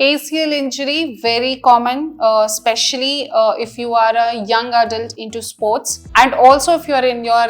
ACL injury, very common, especially if you are a young adult into sports, and also if you are in your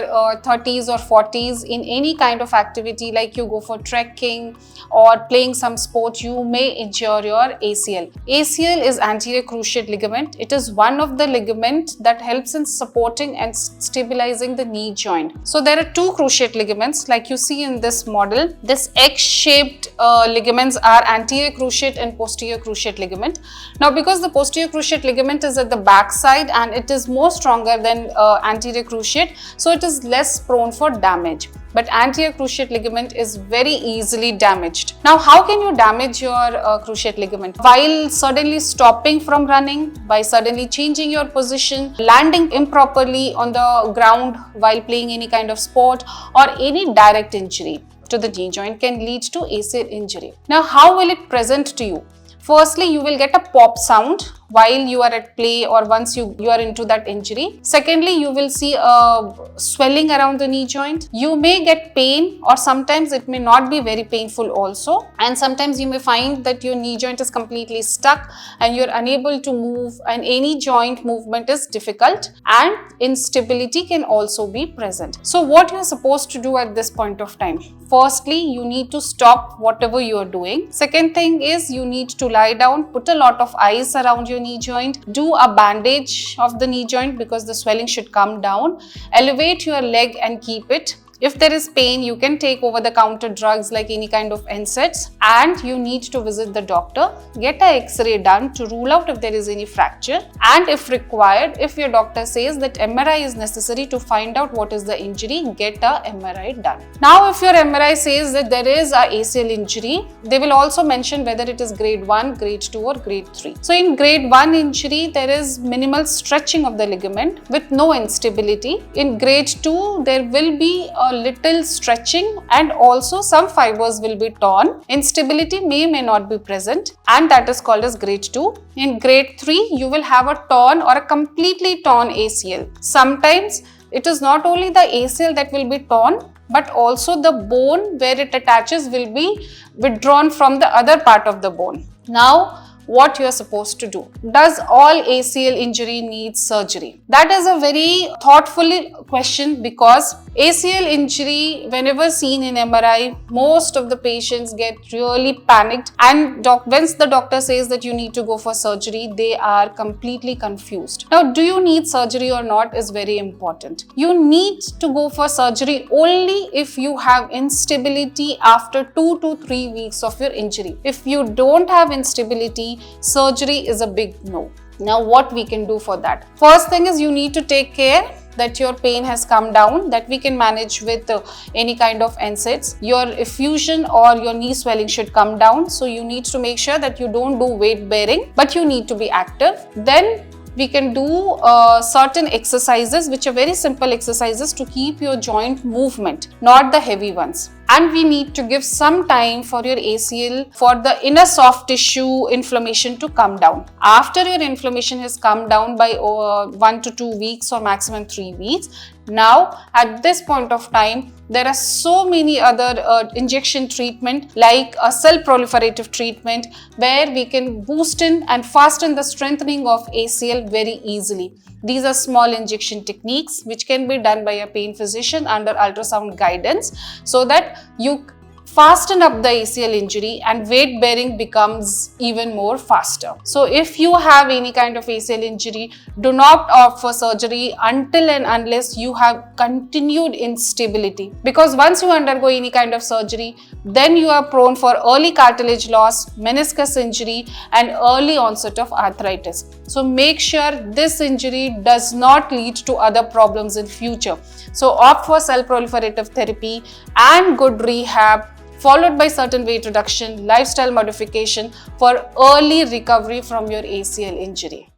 30s or 40s in any kind of activity, like you go for trekking or playing some sport, you may injure your ACL. ACL is anterior cruciate ligament. It is one of the ligament that helps in supporting and stabilizing the knee joint. So there are two cruciate ligaments like you see in this model. This X-shaped ligaments are anterior cruciate and posterior cruciate ligament. Now, because the posterior cruciate ligament is at the back side and it is more stronger than anterior cruciate, so it is less prone for damage. But anterior cruciate ligament is very easily damaged. Now, how can you damage your cruciate ligament? While suddenly stopping from running, by suddenly changing your position, landing improperly on the ground while playing any kind of sport, or any direct injury to the knee joint can lead to ACL injury. Now, how will it present to you? Firstly, you will get a pop sound while you are at play or once you are into that injury. Secondly, you will see a swelling around the knee joint. You may get pain, or sometimes it may not be very painful also. And sometimes you may find that your knee joint is completely stuck and you're unable to move, and any joint movement is difficult, and instability can also be present. So what you're supposed to do at this point of time? Firstly, you need to stop whatever you are doing. Second thing is you need to lie down, put a lot of ice around your knee joint, do a bandage of the knee joint because the swelling should come down, elevate your leg and keep it. If there is pain, you can take over-the-counter drugs like any kind of NSAIDs, and you need to visit the doctor, get an X-ray done to rule out if there is any fracture, and if required, if your doctor says that MRI is necessary to find out what is the injury, get a MRI done. Now, if your MRI says that there is a ACL injury, they will also mention whether it is grade 1, grade 2 or grade 3. So, in grade 1 injury, there is minimal stretching of the ligament with no instability. In grade 2, there will be a little stretching and also some fibers will be torn. Instability may not be present, and that is called as grade 2. In grade 3, you will have a torn or a completely torn ACL. Sometimes it is not only the ACL that will be torn, but also the bone where it attaches will be withdrawn from the other part of the bone. Now, what you are supposed to do? Does all ACL injury need surgery? That is a very thoughtful question, because ACL injury, whenever seen in MRI, most of the patients get really panicked, and once the doctor says that you need to go for surgery, they are completely confused. Now, do you need surgery or not is very important. You need to go for surgery only if you have instability after 2 to 3 weeks of your injury. If you don't have instability, surgery is a big no. Now, what we can do for that? First thing is you need to take care that your pain has come down, that we can manage with any kind of NSAIDs. Your effusion or your knee swelling should come down. So you need to make sure that you don't do weight bearing, but you need to be active. Then we can do certain exercises, which are very simple exercises to keep your joint movement, not the heavy ones. And we need to give some time for your ACL, for the inner soft tissue inflammation to come down. After your inflammation has come down by 1 to 2 weeks or maximum 3 weeks, now at this point of time, there are so many other injection treatment like a cell proliferative treatment, where we can boost in and fasten the strengthening of ACL very easily. These are small injection techniques which can be done by a pain physician under ultrasound guidance, so that you fasten up the ACL injury and weight bearing becomes even more faster. So if you have any kind of ACL injury, do not opt for surgery until and unless you have continued instability, because once you undergo any kind of surgery, then you are prone for early cartilage loss, meniscus injury and early onset of arthritis. So make sure this injury does not lead to other problems in future. So opt for cell proliferative therapy and good rehab, followed by certain weight reduction, lifestyle modification for early recovery from your ACL injury.